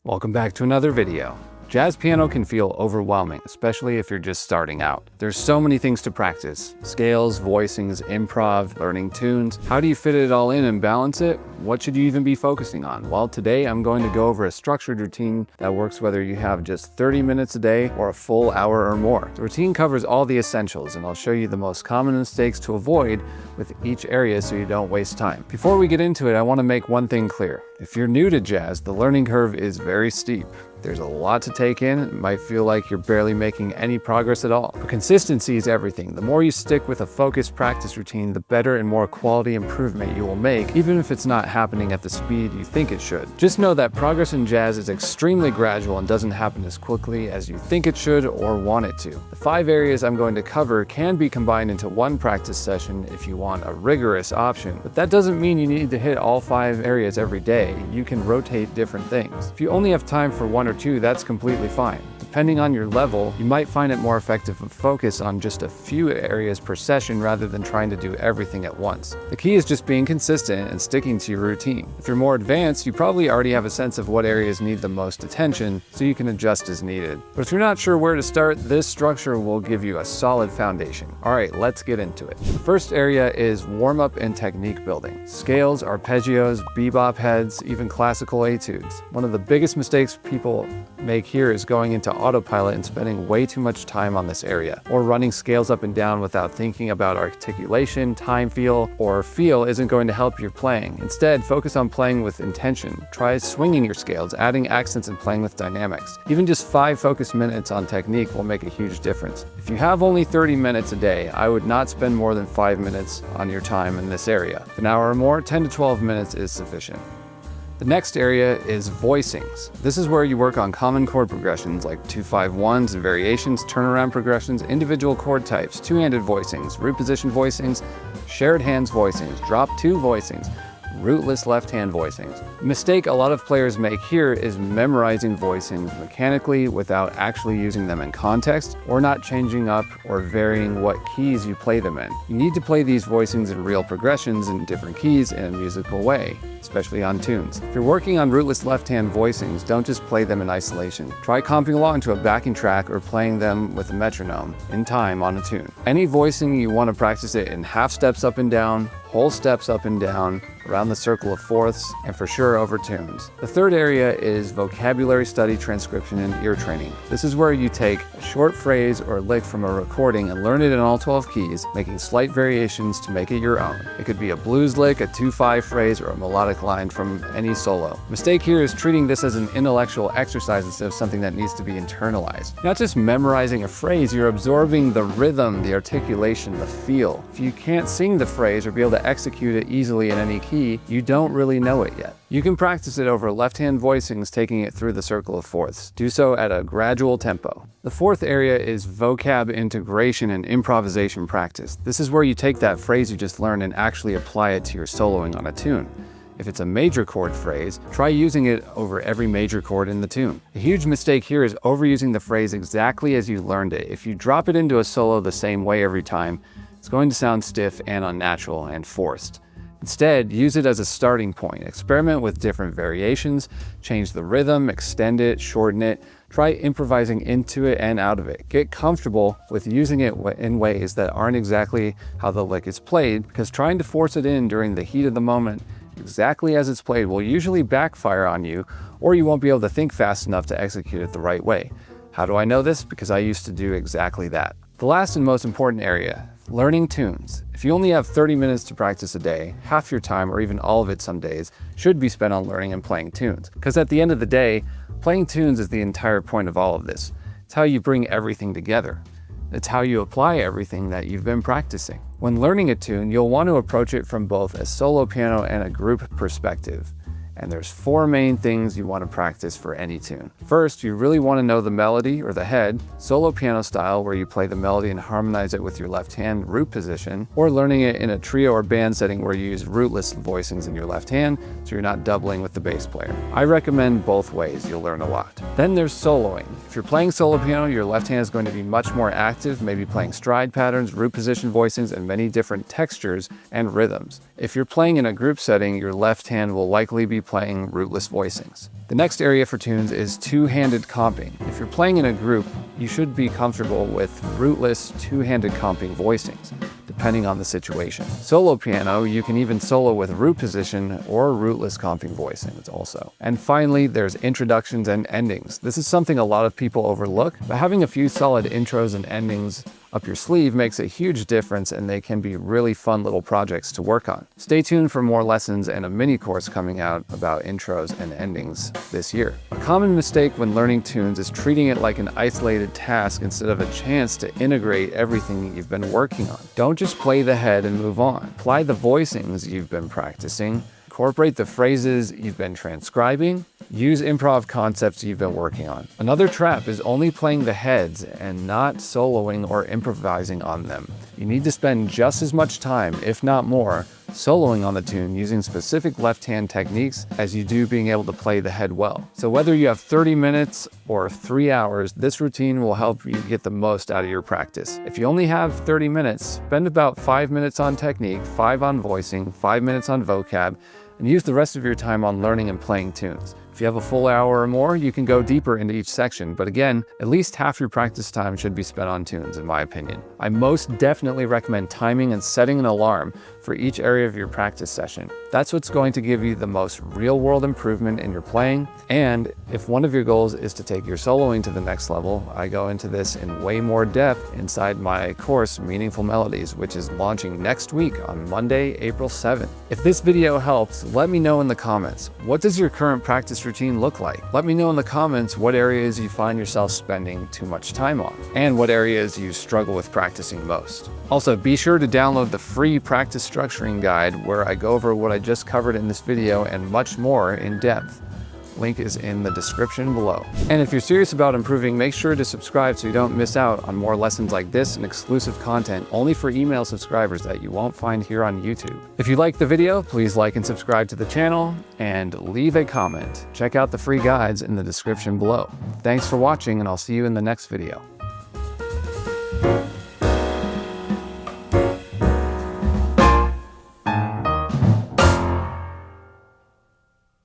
Welcome back to another video. Jazz piano can feel overwhelming, especially if you're just starting out. There's so many things to practice: scales, voicings, improv, learning tunes. How do you fit it all in and balance it? What should you even be focusing on? Well, today I'm going to go over a structured routine that works whether you have just 30 minutes a day or a full hour or more. The routine covers all the essentials, and I'll show you the most common mistakes to avoid with each area so you don't waste time. Before we get into it, I want to make one thing clear. If you're new to jazz, the learning curve is very steep. There's a lot to take in. It might feel like you're barely making any progress at all. But consistency is everything. The more you stick with a focused practice routine, the better and more quality improvement you will make, even if it's not happening at the speed you think it should. Just know that progress in jazz is extremely gradual and doesn't happen as quickly as you think it should or want it to. The 5 areas I'm going to cover can be combined into one practice session if you want a rigorous option, but that doesn't mean you need to hit all 5 areas every day. You can rotate different things. If you only have time for 1 or 2, that's completely fine. Depending on your level, you might find it more effective to focus on just a few areas per session rather than trying to do everything at once. The key is just being consistent and sticking to your routine. If you're more advanced, you probably already have a sense of what areas need the most attention, so you can adjust as needed. But if you're not sure where to start, this structure will give you a solid foundation. Alright, let's get into it. The first area is warm-up and technique building. Scales, arpeggios, bebop heads, even classical etudes. One of the biggest mistakes people make here is going into autopilot and spending way too much time on this area, or running scales up and down without thinking about articulation, time feel, or feel isn't going to help your playing. Instead, focus on playing with intention. Try swinging your scales, adding accents, and playing with dynamics. Even just 5 focused minutes on technique will make a huge difference. If you have only 30 minutes a day, I would not spend more than 5 minutes on your time in this area. If an hour or more, 10 to 12 minutes is sufficient. The next area is voicings. This is where you work on common chord progressions like 2-5-1s and variations, turnaround progressions, individual chord types, two-handed voicings, root position voicings, shared hands voicings, drop 2 voicings, rootless left-hand voicings. The mistake a lot of players make here is memorizing voicings mechanically without actually using them in context, or not changing up or varying what keys you play them in. You need to play these voicings in real progressions in different keys in a musical way, especially on tunes. If you're working on rootless left-hand voicings, don't just play them in isolation. Try comping along to a backing track or playing them with a metronome in time on a tune. Any voicing you want to practice it in half steps up and down, whole steps up and down, around the circle of fourths, and for sure over tunes. The third area is vocabulary study, transcription, and ear training. This is where you take a short phrase or lick from a recording and learn it in all 12 keys, making slight variations to make it your own. It could be a blues lick, a 2-5 phrase, or a melodic line from any solo. Mistake here is treating this as an intellectual exercise instead of something that needs to be internalized. Not just memorizing a phrase, you're absorbing the rhythm, the articulation, the feel. If you can't sing the phrase or be able to execute it easily in any key, you don't really know it yet. You can practice it over left-hand voicings, taking it through the circle of fourths. Do so at a gradual tempo. The fourth area is vocab integration and improvisation practice. This is where you take that phrase you just learned and actually apply it to your soloing on a tune. If it's a major chord phrase, try using it over every major chord in the tune. A huge mistake here is overusing the phrase exactly as you learned it. If you drop it into a solo the same way every time, it's going to sound stiff and unnatural and forced. Instead, use it as a starting point. Experiment with different variations, change the rhythm, extend it, shorten it, try improvising into it and out of it. Get comfortable with using it in ways that aren't exactly how the lick is played, because trying to force it in during the heat of the moment exactly as it's played will usually backfire on you, or you won't be able to think fast enough to execute it the right way. How do I know this? Because I used to do exactly that. The last and most important area, learning tunes. If you only have 30 minutes to practice a day, half your time, or even all of it some days, should be spent on learning and playing tunes. Because at the end of the day, playing tunes is the entire point of all of this. It's how you bring everything together. It's how you apply everything that you've been practicing. When learning a tune, you'll want to approach it from both a solo piano and a group perspective. And there's 4 main things you want to practice for any tune. First, you really want to know the melody or the head, solo piano style where you play the melody and harmonize it with your left hand, root position, or learning it in a trio or band setting where you use rootless voicings in your left hand so you're not doubling with the bass player. I recommend both ways, you'll learn a lot. Then there's soloing. If you're playing solo piano, your left hand is going to be much more active, maybe playing stride patterns, root position voicings, and many different textures and rhythms. If you're playing in a group setting, your left hand will likely be playing rootless voicings. The next area for tunes is two-handed comping. If you're playing in a group, you should be comfortable with rootless two-handed comping voicings, depending on the situation. Solo piano, you can even solo with root position or rootless comping voicings also. And finally, there's introductions and endings. This is something a lot of people overlook, but having a few solid intros and endings up your sleeve makes a huge difference, and they can be really fun little projects to work on. Stay tuned for more lessons and a mini course coming out about intros and endings this year. A common mistake when learning tunes is treating it like an isolated task instead of a chance to integrate everything you've been working on. Don't just play the head and move on. Apply the voicings you've been practicing, incorporate the phrases you've been transcribing, use improv concepts you've been working on. Another trap is only playing the heads and not soloing or improvising on them. You need to spend just as much time, if not more, soloing on the tune using specific left-hand techniques as you do being able to play the head well. So whether you have 30 minutes or 3 hours, this routine will help you get the most out of your practice. If you only have 30 minutes, spend about 5 minutes on technique, 5 on voicing, 5 minutes on vocab, and use the rest of your time on learning and playing tunes. If you have a full hour or more, you can go deeper into each section, but again, at least half your practice time should be spent on tunes, in my opinion. I most definitely recommend timing and setting an alarm for each area of your practice session. That's what's going to give you the most real-world improvement in your playing, and if one of your goals is to take your soloing to the next level, I go into this in way more depth inside my course, Meaningful Melodies, which is launching next week on Monday, April 7th. If this video helps, let me know in the comments. What does your current practice routine look like? Let me know in the comments what areas you find yourself spending too much time on, and what areas you struggle with practicing most. Also, be sure to download the free practice structuring guide where I go over what I just covered in this video and much more in depth. Link is in the description below. And if you're serious about improving, make sure to subscribe so you don't miss out on more lessons like this and exclusive content only for email subscribers that you won't find here on YouTube. If you liked the video, please like and subscribe to the channel and leave a comment. Check out the free guides in the description below. Thanks for watching, and I'll see you in the next video.